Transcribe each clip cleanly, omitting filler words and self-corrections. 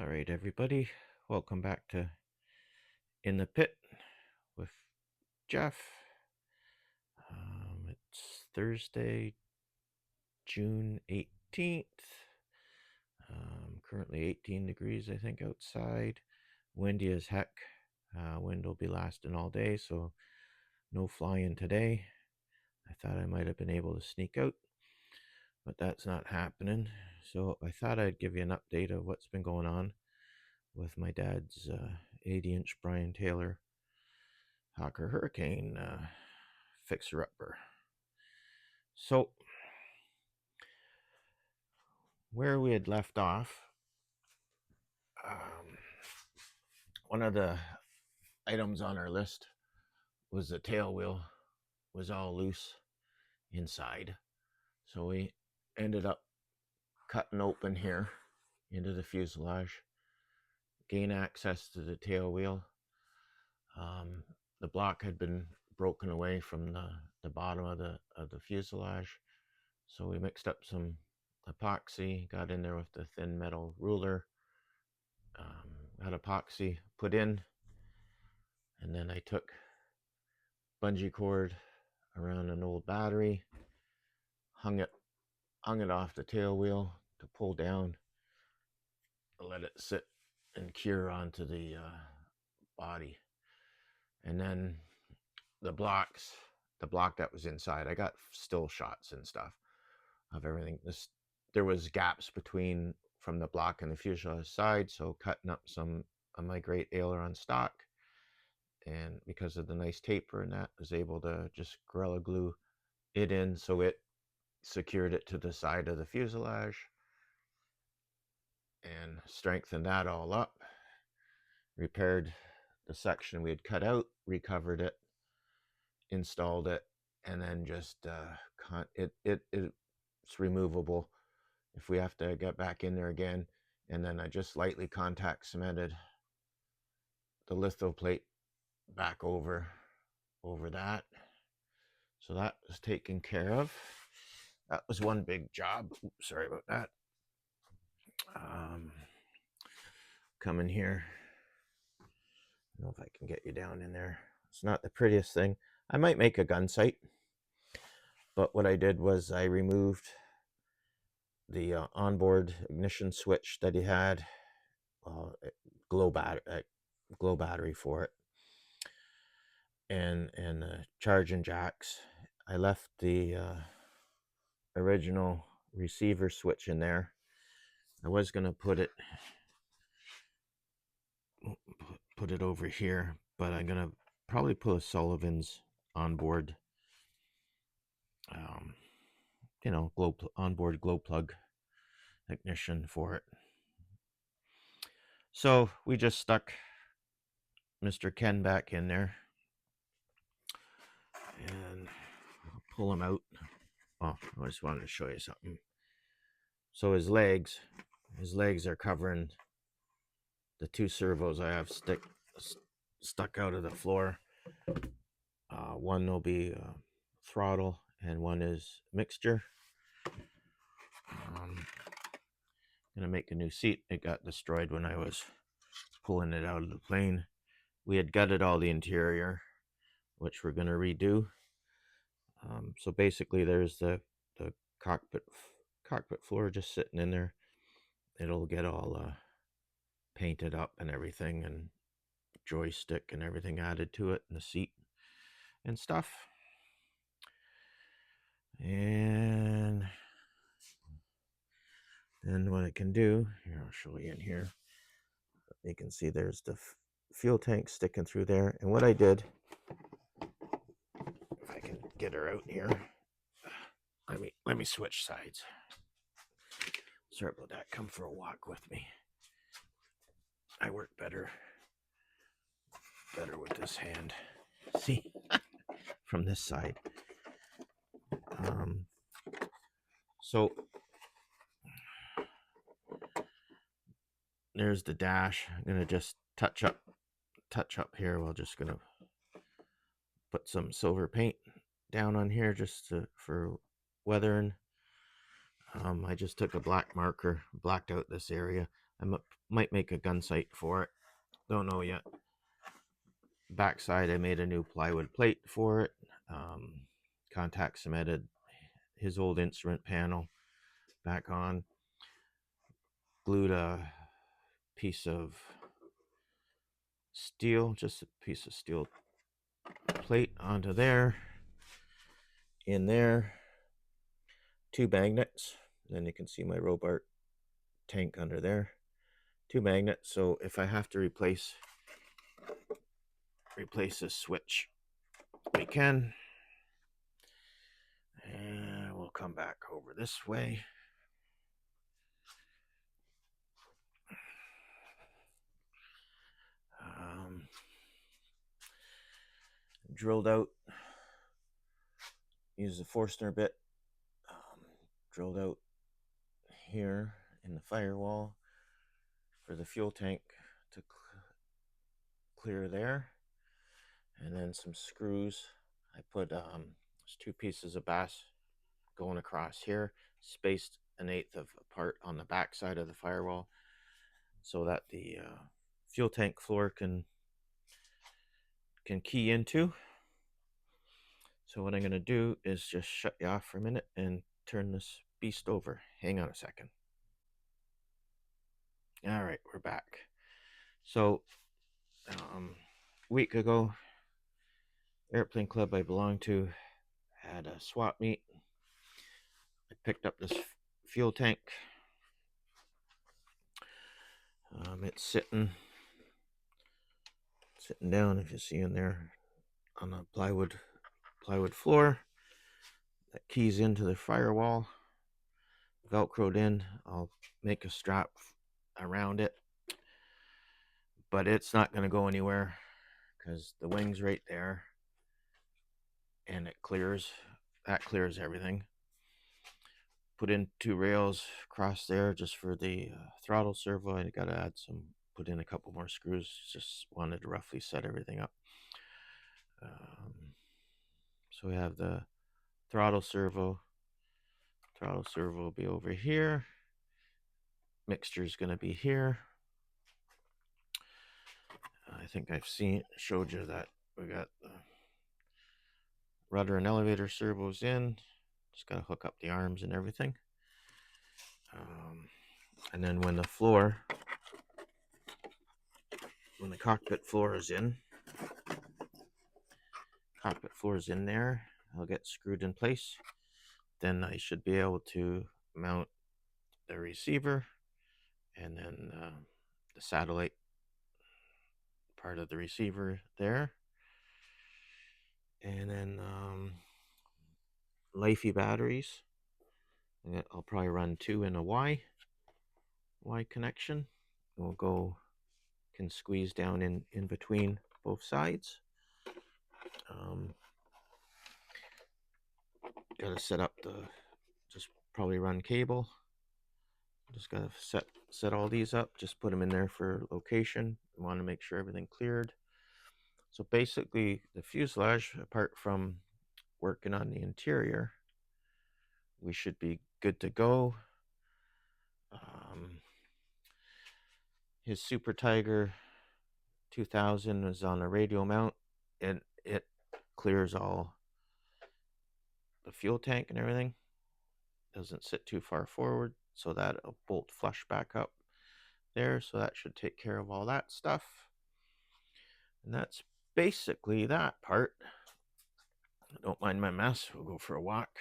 All right, everybody, welcome back to In the Pit with Jeff. It's Thursday, June 18th. Currently 18 degrees, I think, outside. Windy as heck. Wind will be lasting all day, so no flying today. I thought I might have been able to sneak out, but that's not happening. So I thought I'd give you an update of what's been going on with my dad's 80-inch Brian Taylor Hawker Hurricane fixer-upper. So where we had left off, one of the items on our list was the tail wheel was all loose inside. So we ended up cutting open here into the fuselage, gain access to the tail wheel. The block had been broken away from the bottom of the fuselage, so we mixed up some epoxy, got in there with the thin metal ruler, had epoxy put in, and then I took bungee cord around an old battery, hung it off the tail wheel to pull down, let it sit and cure onto the body. And then the block that was inside, I got still shots and stuff of everything. There was gaps between from the block and the fuselage side, so cutting up some of my great aileron stock, and because of the nice taper and that, was able to just Gorilla Glue it in so it secured it to the side of the fuselage and strengthened that all up, repaired the section we had cut out, recovered it, installed it, and then just it's removable if we have to get back in there again. And then I just lightly contact cemented the litho plate back over that. So that was taken care of. That was one big job. Oops, sorry about that. Come in here. I don't know if I can get you down in there. It's not the prettiest thing. I might make a gun sight, but what I did was I removed the onboard ignition switch that he had, glow battery for it, and the charging jacks. I left the original receiver switch in there. I was gonna put it over here, but I'm gonna probably put a Sullivan's onboard, onboard glow plug ignition for it. So we just stuck Mr. Ken back in there, and I'll pull him out. Oh, I just wanted to show you something. So his legs are covering the two servos I have stuck out of the floor. One will be throttle, and one is mixture. Gonna make a new seat. It got destroyed when I was pulling it out of the plane. We had gutted all the interior, which we're gonna redo. So basically, there's the cockpit floor just sitting in there. It'll get all painted up and everything, and joystick and everything added to it, and the seat and stuff. And then what I can do here, I'll show you in here. You can see there's the fuel tank sticking through there. And what I did, if I can get her out here, let me switch sides. Sorry about that. Come for a walk with me. I work better with this hand. See, from this side. So there's the dash. I'm gonna just touch up here. We're just gonna put some silver paint down on here just for weathering. I just took a black marker, blacked out this area. might make a gun sight for it. Don't know yet. Backside, I made a new plywood plate for it. Contact cemented his old instrument panel back on. Glued a piece of steel, just a piece of steel plate onto there. In there, 2 magnets. Then you can see my Robart tank under there. 2 magnets. So if I have to replace this switch, we can. And we'll come back over this way. Drilled out, use the Forstner bit, drilled out here in the firewall for the fuel tank to clear there, and then some screws. I put 2 pieces of bass going across here, spaced 1/8 of apart on the back side of the firewall, so that the fuel tank floor can key into. So what I'm going to do is just shut you off for a minute and turn this beast over. Hang on a second. All right, we're back. So a week ago, airplane club I belonged to had a swap meet. I picked up this fuel tank. It's sitting down, if you see in there, on a plywood floor that keys into the firewall, velcroed in. I'll make a strap around it, but it's not going to go anywhere because the wing's right there, and it clears everything. Put in 2 rails across there just for the throttle servo. I got to put in a couple more screws. Just wanted to roughly set everything up. So we have the throttle servo. Throttle servo will be over here. Mixture is going to be here. I think I've showed you that we got the rudder and elevator servos in. Just got to hook up the arms and everything. And then when the cockpit floor is in, there, I'll get screwed in place. Then I should be able to mount the receiver and then the satellite part of the receiver there. And then Lifey batteries. I'll probably run 2 in a Y connection. Can squeeze down in between both sides. Gotta set up just probably run cable. Just gotta set all these up, just put them in there for location. I want to make sure everything cleared. So basically the fuselage, apart from working on the interior, we should be good to go. His Super Tiger 2000 is on a radial mount, and it clears all the fuel tank and everything. Doesn't sit too far forward, so that'll bolt flush back up there. So that should take care of all that stuff. And that's basically that part. Don't mind my mess. We'll go for a walk.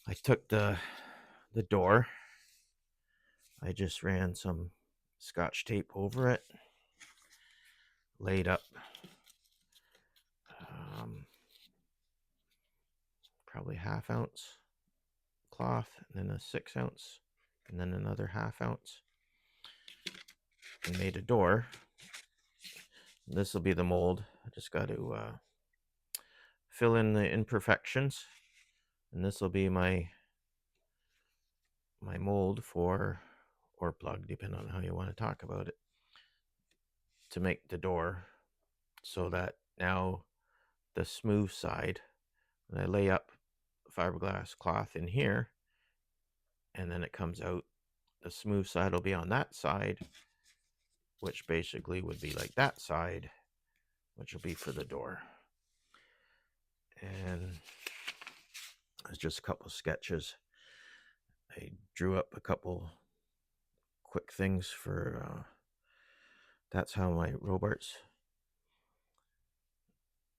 I took the door. I just ran some Scotch tape over it, laid up probably 1/2 ounce cloth, and then a 6 ounce, and then another 1/2 ounce, and made a door. This will be the mold. I just got to fill in the imperfections, and this will be my mold for, or plug, depending on how you want to talk about it, to make the door. So that now the smooth side, and I lay up fiberglass cloth in here, and then it comes out the smooth side will be on that side, which basically would be like that side, which will be for the door. And it's just a couple of sketches. I drew up a couple quick things for that's how my Robarts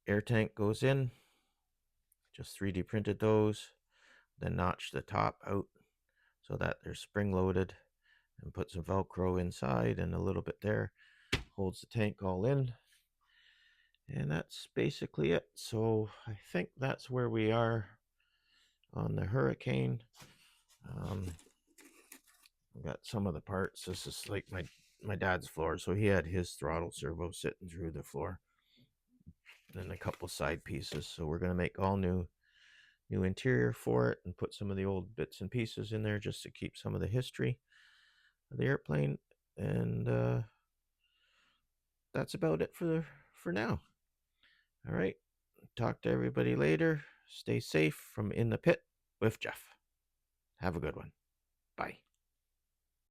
air tank goes in. Just 3D printed those, then notched the top out so that they're spring loaded, and put some Velcro inside and a little bit there, holds the tank all in. And that's basically it. So I think that's where we are on the Hurricane. I got some of the parts. This is like my dad's floor, so he had his throttle servo sitting through the floor, and a couple side pieces. So we're gonna make all new interior for it, and put some of the old bits and pieces in there just to keep some of the history of the airplane. And that's about it for now. All right, talk to everybody later. Stay safe from In the Pit with Jeff. Have a good one. Bye.